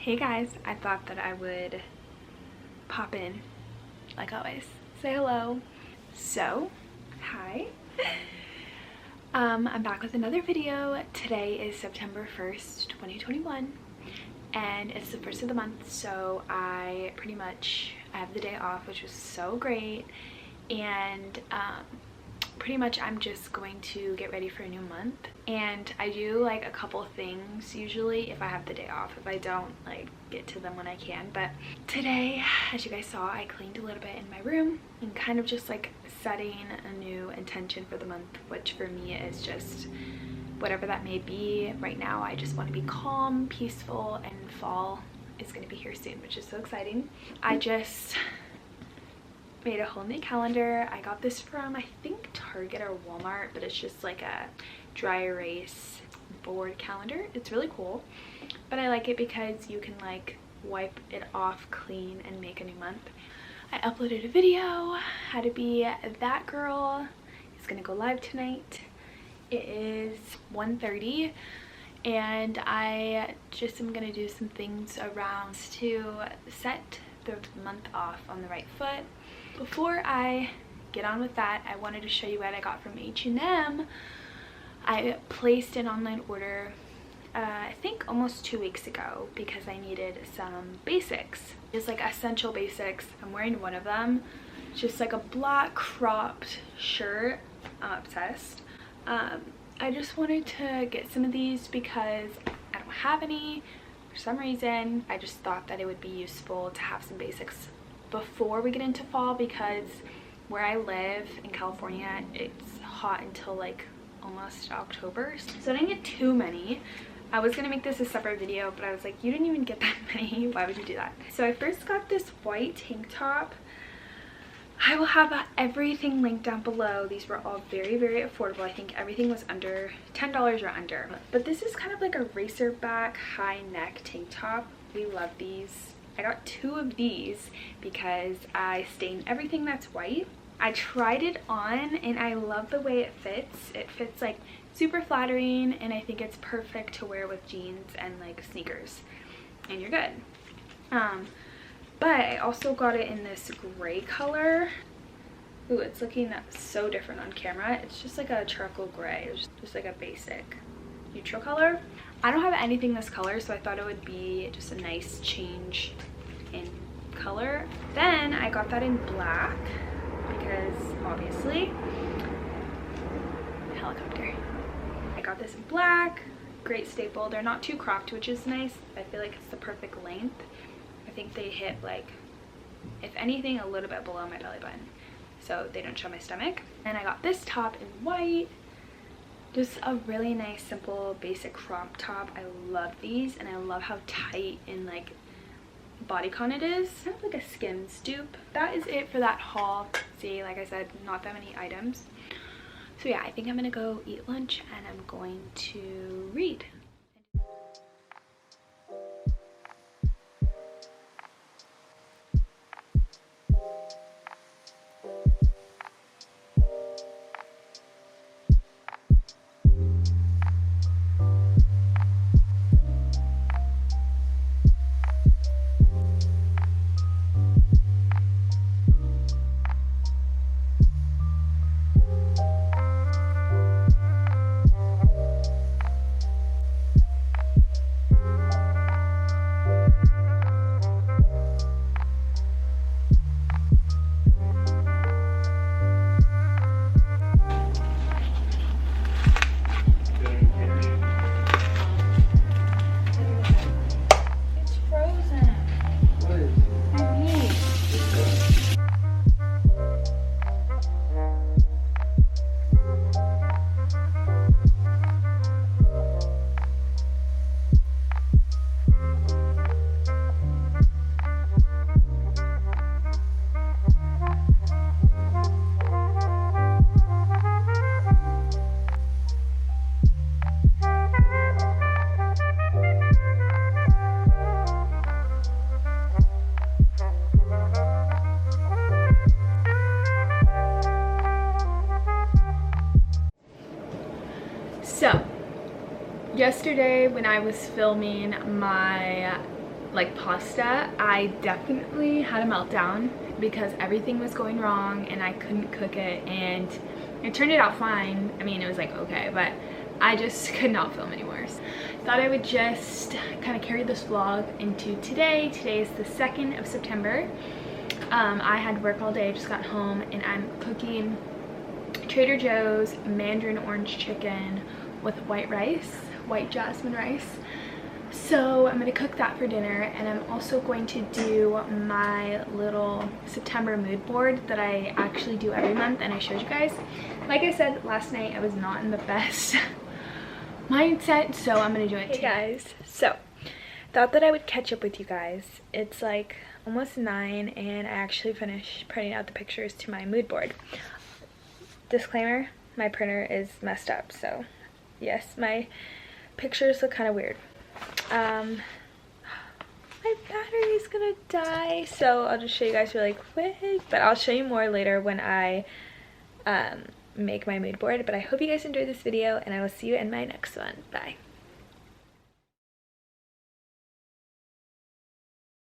Hey guys, I thought that I would pop in, like always, say hello. So, hi. I'm back with another video. Today is September 1st, 2021, and it's the first of the month, so I have the day off, which was so great, and pretty much I'm just going to get ready for a new month. And I do like a couple things usually if I have the day off. If I don't, like, get to them when I can. But today, as you guys saw, I cleaned a little bit in my room and kind of just like setting a new intention for the month, which for me is just whatever that may be. Right now I just want to be calm, peaceful, and fall is going to be here soon, which is so exciting. I just made a whole new calendar. I got this from, I think, Target or Walmart, but it's just like a dry erase board calendar. It's really cool, but I like it because you can like wipe it off clean and make a new month. I uploaded a video how to be that girl. It's gonna go live tonight. It is 1:30 and I just am gonna do some things around to set the month off on the right foot. Before I get on with that, I wanted to show you what I got from H&M. I placed an online order I think almost 2 weeks ago because I needed some basics. Just like essential basics. I'm wearing one of them. It's just like a black cropped shirt. I'm obsessed. I just wanted to get some of these because I don't have any for some reason. I just thought that it would be useful to have some basics before we get into fall, because where I live in California, it's hot until like almost October, so I didn't get too many. I was gonna make this a separate video, but I was like, you didn't even get that many, why would you do that? So I first got this white tank top. I will have everything linked down below. These were all very, very affordable. I think everything was under $10 or under. But this is kind of like a racer back high neck tank top. We love these. I got 2 of these because I stain everything that's white. I tried it on and I love the way it fits. It fits like super flattering, and I think it's perfect to wear with jeans and like sneakers, and you're good. But I also got it in this gray color. Ooh, it's looking so different on camera. It's just like a charcoal gray. It's just like a basic neutral color. I don't have anything this color, so I thought it would be just a nice change in color. Then I got that in black because obviously helicopter. I got this in black, great staple. They're not too cropped, which is nice. I feel like it's the perfect length. I think they hit like, if anything, a little bit below my belly button, so they don't show my stomach. And I got this top in white. Just a really nice, simple, basic crop top. I love these, and I love how tight and like bodycon it is. Kind of like a Skims dupe. That is it for that haul. See, like I said, not that many items. So yeah, I think I'm gonna go eat lunch and I'm going to read. So yesterday when I was filming my like pasta, I definitely had a meltdown because everything was going wrong and I couldn't cook it, and it turned out fine. I mean, it was like okay, but I just could not film anymore. Thought I would just kind of carry this vlog into today. Today is the 2nd of September. I had work all day, just got home, and I'm cooking Trader Joe's Mandarin orange chicken with white rice, white jasmine rice. So I'm going to cook that for dinner, and I'm also going to do my little September mood board that I actually do every month, and I showed you guys. Like I said last night, I was not in the best mindset, so I'm going to do it today. Hey guys, so thought that I would catch up with you guys. It's like almost 9 and I actually finished printing out the pictures to my mood board. Disclaimer, my printer is messed up, so yes, my pictures look kind of weird. My battery's gonna die, so I'll just show you guys really quick, but I'll show you more later when I make my mood board. But I hope you guys enjoyed this video, and I will see you in my next one. Bye.